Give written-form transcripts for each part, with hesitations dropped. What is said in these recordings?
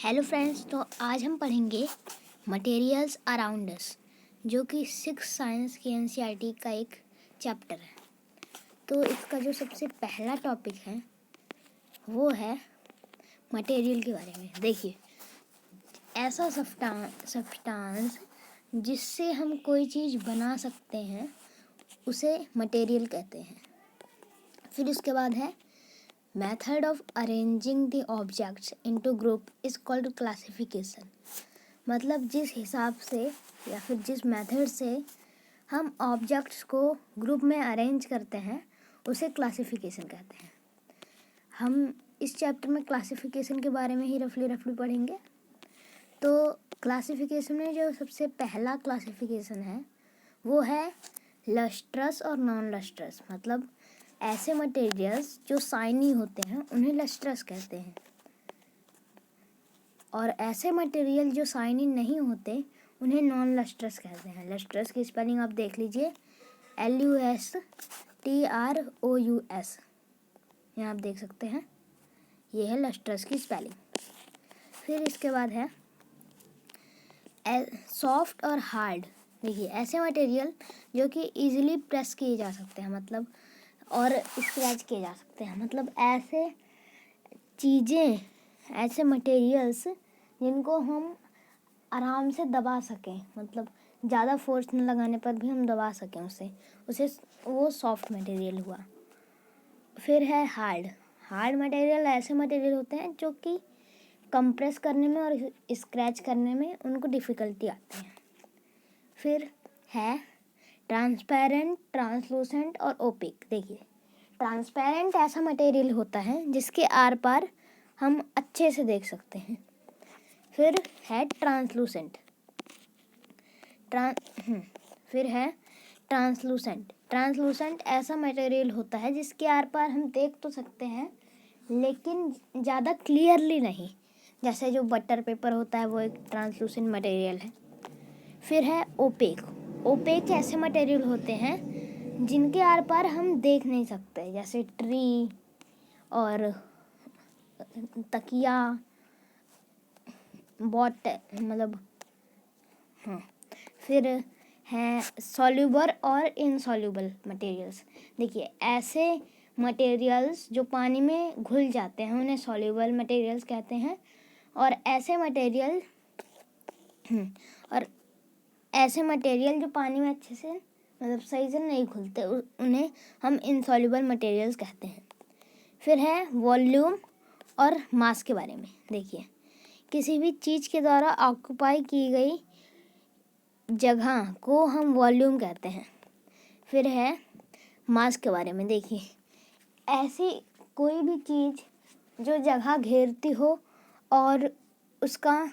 Hello friends, तो आज हम पढ़ेंगे मटेरियल्स अराउंड अस, जो कि 6 साइंस की एनसीईआरटी का एक चैप्टर है। तो इसका जो सबसे पहला टॉपिक है वो है मटेरियल के बारे में। देखिए, ऐसा सब्सटेंस जिससे हम कोई चीज़ बना सकते हैं उसे मटेरियल कहते हैं। फिर उसके बाद है method of arranging the objects into group is called classification. मतलब जिस हिसाब से या फिर जिस मेथड से हम ऑब्जेक्ट्स को ग्रुप में अरेंज करते हैं उसे क्लासिफिकेशन कहते हैं। हम इस चैप्टर में क्लासिफिकेशन के बारे में ही रफली पढ़ेंगे। तो क्लासिफिकेशन में जो सबसे पहला क्लासिफिकेशन है वो है लस्ट्रस और नॉन लस्ट्रस। मतलब ऐसे मटेरियल्स जो शाइनी होते हैं उन्हें लस्ट्रस कहते हैं, और ऐसे मटेरियल जो शाइनी नहीं होते उन्हें नॉन लस्ट्रस कहते हैं। लस्ट्रस की स्पेलिंग आप देख लीजिए, LUSTROUS। यहाँ आप देख सकते हैं, ये है लस्ट्रस की स्पेलिंग। फिर इसके बाद है सॉफ्ट और हार्ड। देखिए, ऐसे मटेरियल जो कि इजीली प्रेस किए जा सकते हैं, मतलब और स्क्रैच किए जा सकते हैं। मतलब ऐसे चीज़ें, ऐसे मटेरियल्स जिनको हम आराम से दबा सकें, मतलब ज़्यादा फोर्स न लगाने पर भी हम दबा सकें उसे वो सॉफ्ट मटेरियल हुआ। फिर है हार्ड मटेरियल। ऐसे मटेरियल होते हैं जो कि कंप्रेस करने में और स्क्रैच करने में उनको डिफ़िकल्टी आती है। फिर है ट्रांसपेरेंट, ट्रांसलूसेंट और ओपेक। देखिए, ट्रांसपेरेंट ऐसा मटेरियल होता है जिसके आर पार हम अच्छे से देख सकते हैं। फिर है ट्रांसलूसेंट। फिर है ट्रांसलूसेंट ऐसा मटेरियल होता है जिसके आर पार हम देख तो सकते हैं लेकिन ज़्यादा क्लियरली नहीं। जैसे जो बटर पेपर होता है वो एक ट्रांसलूसेंट मटेरियल है। फिर है ओपेक ऐसे मटेरियल होते हैं जिनके आर पार हम देख नहीं सकते, जैसे ट्री और तकिया, मतलब फिर है सॉल्यूबल और इनसॉल्यूबल मटेरियल्स। देखिए, ऐसे मटेरियल्स जो पानी में घुल जाते हैं उन्हें सॉल्यूबल मटेरियल्स कहते हैं, और ऐसे मटेरियल जो पानी में अच्छे से, मतलब सही से नहीं घुलते, उन्हें हम इनसॉल्यूबल मटेरियल्स कहते हैं। फिर है वॉल्यूम और मास के बारे में। देखिए, किसी भी चीज़ के द्वारा ऑक्यूपाई की गई जगह को हम वॉल्यूम कहते हैं। फिर है मास के बारे में। देखिए, ऐसी कोई भी चीज़ जो जगह घेरती हो और उसका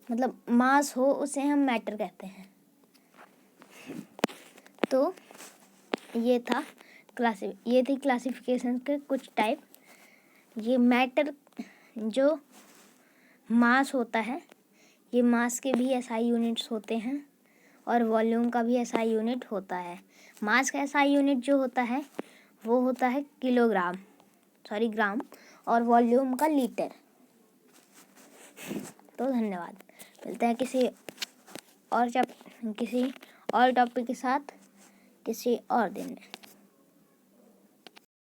मतलब मास हो उसे हम मैटर कहते हैं। तो ये थी क्लासिफिकेशन के कुछ टाइप। ये मैटर जो मास होता है, ये मास के भी SI यूनिट्स होते हैं और वॉल्यूम का भी SI यूनिट होता है। मास का SI यूनिट जो होता है वो होता है ग्राम, और वॉल्यूम का लीटर। तो धन्यवाद, मिलते हैं किसी और टॉपिक के साथ किसी और दिन में।